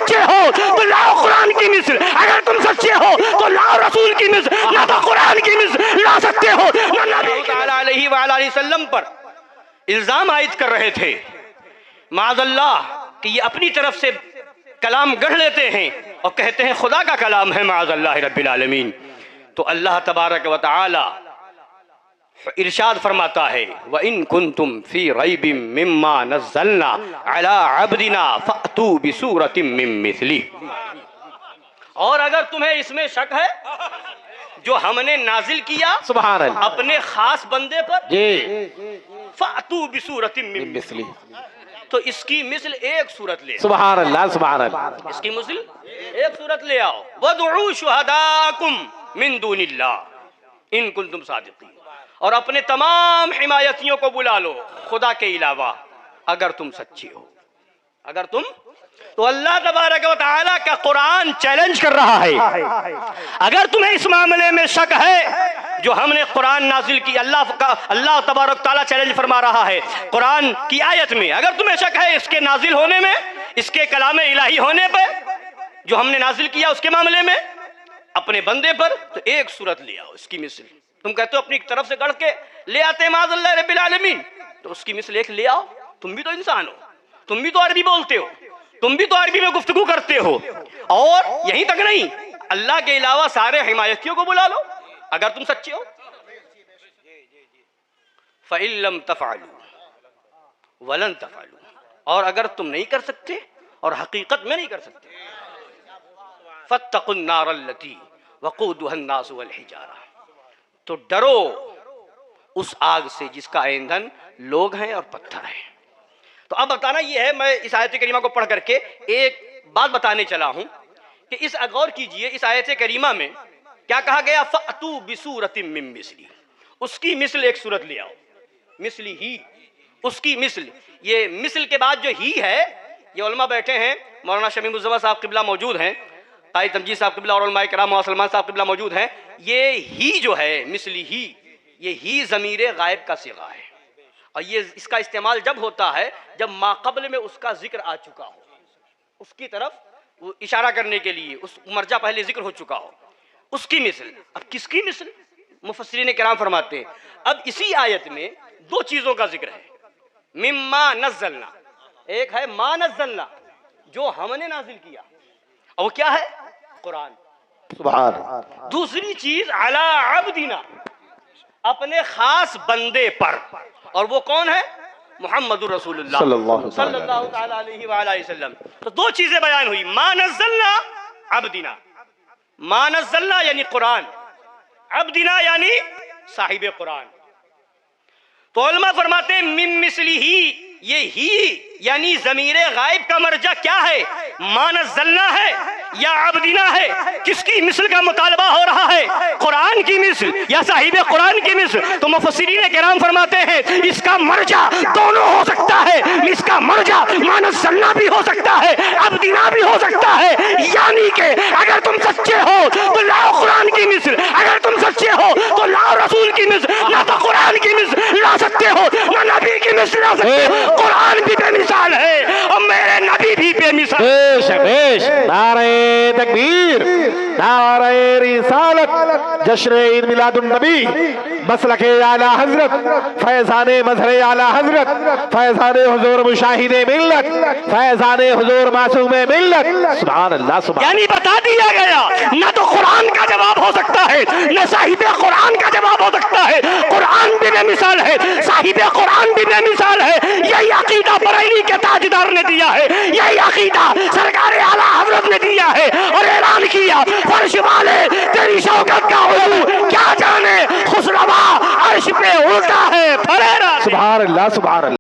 سچے ہو تو لاؤ قرآن کی مثل، اگر تم سچے ہو تو لاؤ رسول کی مثل، نہ تو قرآن کی مثل لا سکتے ہو نہ نبی تعالیٰ علیہ وآلہ وسلم پر الزام عائد کر رہے تھے معاذ اللہ کہ یہ اپنی طرف سے کلام گڑھ لیتے ہیں اور کہتے ہیں خدا کا کلام ہے معاذ اللہ رب العالمین. تو اللہ تبارک و تعالی ارشاد فرماتا ہے وَإِن كُنتُمْ فِي رَيْبٍ مِّمَّا نَزَّلْنَا عَلَىٰ عَبْدِنَا فَأْتُوا بِسُورَةٍ مِّن مِّثْلِهِ، اور اگر تمہیں اس میں شک ہے جو ہم نے نازل کیا سبحان اللہ اپنے خاص بندے پر جی فَأْتُوا بِسُورَةٍ مِّن مِّثْلِهِ، تو اس کی مثل ایک صورت لے آؤ. سبحان اللہ سبحان اللہ اس کی مثل ایک صورت لے آؤ. وَادْعُوا شُهَدَاءَكُم مِّن دُونِ اللَّهِ إِن كُنتُمْ صَادِقِينَ، اور اپنے تمام حمایتیوں کو بلا لو خدا کے علاوہ اگر تم سچے ہو. اگر تم تو اللہ تبارک و تعالیٰ کا قرآن چیلنج کر رہا ہے. اگر تمہیں اس معاملے میں شک ہے جو ہم نے قرآن نازل کی، اللہ تبارک تعالیٰ چیلنج فرما رہا ہے قرآن کی آیت میں، اگر تمہیں شک ہے اس کے نازل ہونے میں، اس کے کلام الہی ہونے پہ جو ہم نے نازل کیا اس کے معاملے میں اپنے بندے پر، تو ایک صورت لے آؤ اس کی مثل. تم کہتے ہو اپنی طرف سے گڑھ کے لے آتے معاذ اللہ رب العالمین، تو اس کی مثل ایک لے آؤ. تم بھی تو انسان ہو، تم بھی تو عربی بولتے ہو، تم بھی تو عربی میں گفتگو کرتے ہو. اور یہیں تک نہیں، اللہ کے علاوہ سارے حمایتیوں کو بلا لو اگر تم سچے ہو. فَإِن لَّمْ تَفْعَلُوا وَلَن تَفْعَلُوا، اور اگر تم نہیں کر سکتے اور حقیقت میں نہیں کر سکتے، فَاتَّقُوا النَّارَ الَّتِي وَقُودُهَا النَّاسُ وَالْحِجَارَةُ، تو ڈرو اس آگ سے جس کا ایندھن لوگ ہیں اور پتھر ہیں. تو اب بتانا یہ ہے، میں اس آیت کریمہ کو پڑھ کر کے ایک بات بتانے چلا ہوں کہ اس غور کیجئے اس آیت کریمہ میں کیا کہا گیا، فَأْتُوا بِسُورَةٍ مِّن مِّثْلِهِ، اس کی مثل ایک صورت لے آؤ. مثلی ہی، اس کی مثل. یہ مثل کے بعد جو ہی ہے، یہ علماء بیٹھے ہیں، مولانا شمیم الزمان صاحب قبلہ موجود ہیں، قائد تمجید صاحب قبلہ اور علماء کرام اور سلمان صاحب قبلہ موجود ہیں. یہ ہی جو ہے مثلی ہی، یہ ہی ضمیر غائب کا صیغہ ہے، اور یہ اس کا استعمال جب ہوتا ہے جب ما قبل میں اس کا ذکر آ چکا ہو، اس کی طرف وہ اشارہ کرنے کے لیے اس مرجع پہلے ذکر ہو چکا ہو. اس کی مثل. اب کس کی مثل؟ مفسرین کرام فرماتے ہیں اب اسی آیت میں دو چیزوں کا ذکر ہے. مما نزلنا، ایک ہے ما نزلنا جو ہم نے نازل کیا، اور وہ کیا ہے؟ قرآن. سبحان. دوسری چیز علی عبدنا، اپنے خاص بندے پر، اور وہ کون ہے؟ محمد رسول اللہ صلی اللہ تعالی علیہ وآلہ وسلم. تو دو چیزیں بیان ہوئی، ما نزلنا عبدنا، ما نزلنا یعنی قرآن، عبدنا یعنی صاحب قرآن. تو علماء فرماتے ہیں من مثلی ہی، یہ ہی یعنی ضمیر غائب کا مرجع کیا ہے؟ ما نزلنا ہے یا عبدنا ہے؟ کس کی مثل کا مطالبہ ہو رہا ہے؟ قرآن کی مثل یا صاحب قرآن کی مثل؟ تو مفسرین کرام فرماتے ہیں اس کا مرجع دونوں ہو سکتا ہے. اس کا مرجع ما نزلنا بھی ہو سکتا ہے، عبدنا بھی ہو سکتا ہے. یعنی کہ اگر تم سچے ہو تو لاؤ قرآن کی مثل، اگر تم سچے ہو تو لاؤ رسول کی مثل، نہ تو قرآن کی مثل لا سکتے ہو نہ نبی کی مثل لا سکتے ہو. قرآن بھی بے مثال ہے اور میرے نبی بھی بے مثال. نعرہ تکبیر، نعرہ رسالت، جشن عید میلاد النبی، مسلک اعلی حضرت، فیضان مظہر اعلی حضرت، فیضان حضور مشاہد ملت، فیضان حضور معصوم ملت. سبحان اللہ سبحان. یعنی بتا دیا گیا نہ تو قرآن کا جواب ہو سکتا ہے نہ صاحب قرآن کا جواب ہو سکتا ہے. قرآن بھی بے مثال ہے، صاحب قرآن بھی بے مثال ہے. یہی عقیدہ بریلی کے تاجدار نے دیا ہے، یہی عقیدہ سرکار اعلیٰ حضرت نے دیا ہے اور اعلان کیا فرش والے تیری شوکت کا علو کیا جانے، خسروا عرش پہ اڑتا ہے. سبحان اللہ سبحان اللہ.